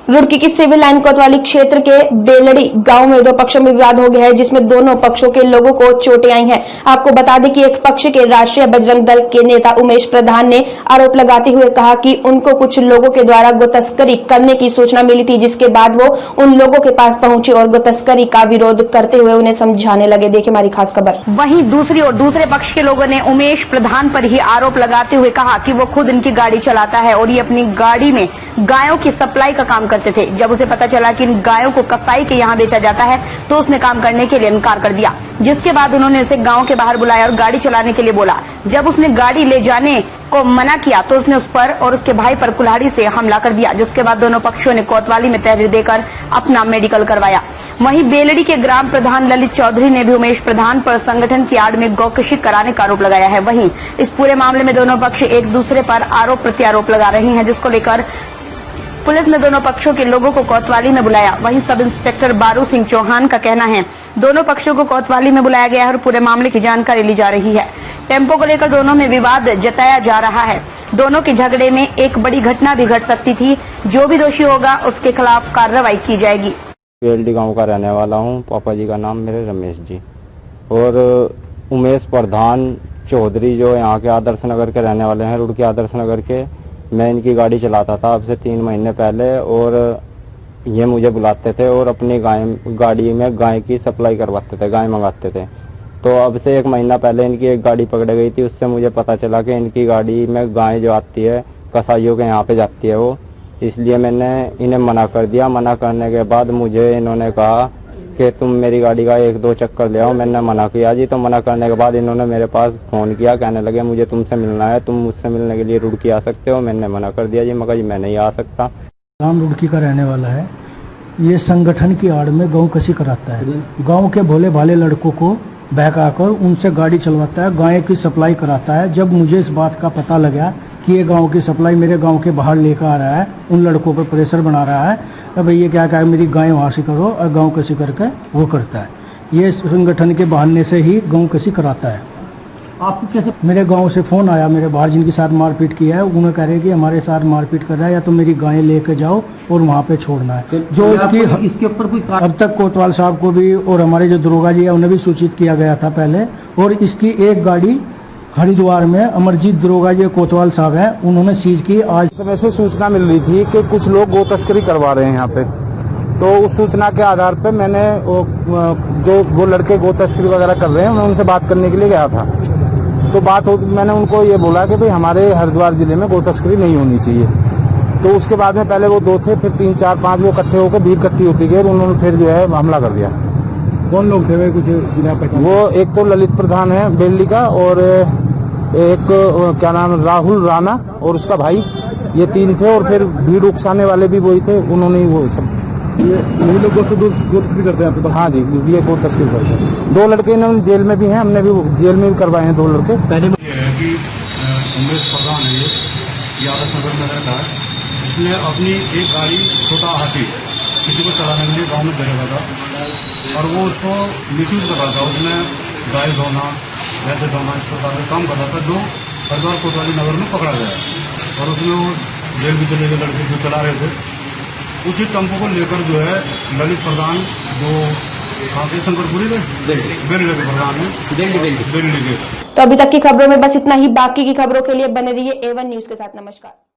रुड़की की civil line कोतवाली क्षेत्र के बेलड़ी गांव में दो पक्षों में विवाद हो गया है, जिसमें दोनों पक्षों के लोगों को चोटें आई हैं। आपको बता दें कि एक पक्ष के राष्ट्रीय बजरंग दल के नेता उमेश प्रधान ने आरोप लगाते हुए कहा कि उनको कुछ लोगों के द्वारा गोतस्करी करने की सूचना मिली थी, जिसके बाद वो उन लोगों के पास पहुंचे और गोतस्करी का विरोध करते हुए उन्हें समझाने लगे। देखिए हमारी खास खबर। वहीं दूसरी ओर दूसरे पक्ष के लोगों ने उमेश प्रधान पर ही आरोप लगाते हुए कहा कि वो खुद इनकी गाड़ी चलाता है और ये अपनी गाड़ी में गायों की सप्लाई का काम करते थे। जब उसे पता चला कि इन गायों को कसाई के यहाँ बेचा जाता है तो उसने काम करने के लिए इनकार कर दिया, जिसके बाद उन्होंने उसे गांव के बाहर बुलाया और गाड़ी चलाने के लिए बोला। जब उसने गाड़ी ले जाने को मना किया तो उसने उस पर और उसके भाई पर कुल्हाड़ी से हमला कर दिया, जिसके बाद दोनों पक्षों ने कोतवाली में तहरीर देकर अपना मेडिकल करवाया। वहीं बेलड़ी के ग्राम प्रधान ललित चौधरी ने भी उमेश प्रधान पर संगठन की आड़ में गौकशी कराने का आरोप लगाया है। वहीं इस पूरे मामले में दोनों पक्ष एक दूसरे पर आरोप प्रत्यारोप लगा रहे हैं, जिसको लेकर पुलिस ने दोनों पक्षों के लोगों को कोतवाली में बुलाया। वहीं सब इंस्पेक्टर बारू सिंह चौहान का कहना है दोनों पक्षों को कोतवाली में बुलाया गया है और पूरे मामले की जानकारी ली जा रही है। टेम्पो को लेकर दोनों में विवाद जताया जा रहा है। दोनों के झगड़े में एक बड़ी घटना भी घट सकती थी। जो भी दोषी होगा उसके खिलाफ कार्रवाई की जाएगी। बेलड़ी गांव का रहने वाला हूं। पापा जी का नाम मेरे रमेश जी और उमेश प्रधान चौधरी जो यहाँ के आदर्श नगर के रहने वाले हैं, रुड़की आदर्श नगर के। मैं इनकी गाड़ी चलाता था अब से 3 महीने पहले और ये मुझे बुलाते थे और अपनी गाड़ी में गाय की सप्लाई करवाते थे, गाय मंगाते थे। तो अब से 1 महीना पहले इनकी एक गाड़ी पकड़ गई थी। उससे मुझे पता चला कि इनकी गाड़ी में गाय जो आती है कसाईयों के यहाँ पे जाती है वो, इसलिए मैंने इन्हें मना कर दिया। मना करने के बाद मुझे इन्होंने कहा कि तुम मेरी गाड़ी का 1-2 चक्कर ले आओ। मैंने मना किया जी। तो मना करने के बाद इन्होंने मेरे पास फोन किया, कहने लगे मुझे तुमसे मिलना है, तुम मुझसे मिलने के लिए रुड़की आ सकते हो। मैंने मना कर दिया जी, मगर जी मैं नहीं आ सकता। गांव रुड़की का रहने वाला है। ये संगठन की आड़ में गौ कसी कराता है। गांव के भोले भाले लड़कों को बहकाकर उनसे गाड़ी चलवाता है, गाय की सप्लाई कराता है। जब मुझे इस बात का पता लगा कि ये गांव की सप्लाई मेरे गांव के बाहर लेकर आ रहा है, उन लड़कों पर प्रेशर बना रहा है, अब ये क्या कहा मेरी गाय वहाँ से करो और गांव कसी करके वो करता है। ये संगठन के बहाने से ही गांव कसी कराता है। आपको कैसे? मेरे गांव से फोन आया, मेरे बाहर जिनके साथ मारपीट किया है उन्हें कह रहे कि हमारे साथ मारपीट कर रहा है या तो मेरी गायें लेके जाओ और वहाँ पे छोड़ना है। जो इसके ऊपर कोई अब तक कोतवाल साहब को भी और हमारे जो दरोगा जी है उन्हें भी सूचित किया गया था पहले। और इसकी एक गाड़ी हरिद्वार में अमरजीत दरोगा जी कोतवाल साहब है, उन्होंने सीज की। आज समय से सूचना मिल रही थी कि कुछ लोग गो तस्करी करवा रहे हैं यहाँ पे। तो उस सूचना के आधार पे मैंने वो लड़के गो तस्करी वगैरह कर रहे हैं, मैं उनसे बात करने के लिए गया था। तो मैंने उनको ये बोला कि भाई हमारे हरिद्वार जिले में गो तस्करी नहीं होनी चाहिए। तो उसके बाद में पहले वो 2 थे, फिर 3, 4, 5 वो इकट्ठे होकर भीड़ इकट्ठी होती गई और उन्होंने फिर जो है हमला कर दिया। कौन लोग थे वे? कुछ वो एक तो ललित प्रधान है बेलड़ी का और एक क्या नाम राहुल राणा और उसका भाई, ये 3 थे। और फिर भीड़ उकसाने वाले भी वही थे, उन्होंने वो सब ये लोग गो तस्करी करते हैं। हाँ जी, ये गो तस्करी करते हैं। 2 लड़के इन्होंने जेल में भी हैं, हमने भी जेल में भी करवाए हैं 2 लड़के। पहले ये है कि उमेश प्रधान है, ये आदर्श नगर में रहता है। इसने अपनी एक गाड़ी छोटा हाथी किसी को चलाने के लिए गाँव में दे रखा था और वो उसको मिसयूज कर रहा था। उसने गाय धोना, भैंसे धोना, इस प्रकार का काम कर रहा था, जो हरिद्वार कोतवाली नगर में पकड़ा गया और उसमें वो जेल भी चले गए लड़के जो चला रहे थे। उसी टेम्पो को लेकर जो है ललित प्रधान जो काफी शंकरपुरी के बेलड़ी के प्रधान है, बेलड़ी के। तो अभी तक की खबरों में बस इतना ही। बाकी की खबरों के लिए बने रहिए A1 न्यूज के साथ। नमस्कार।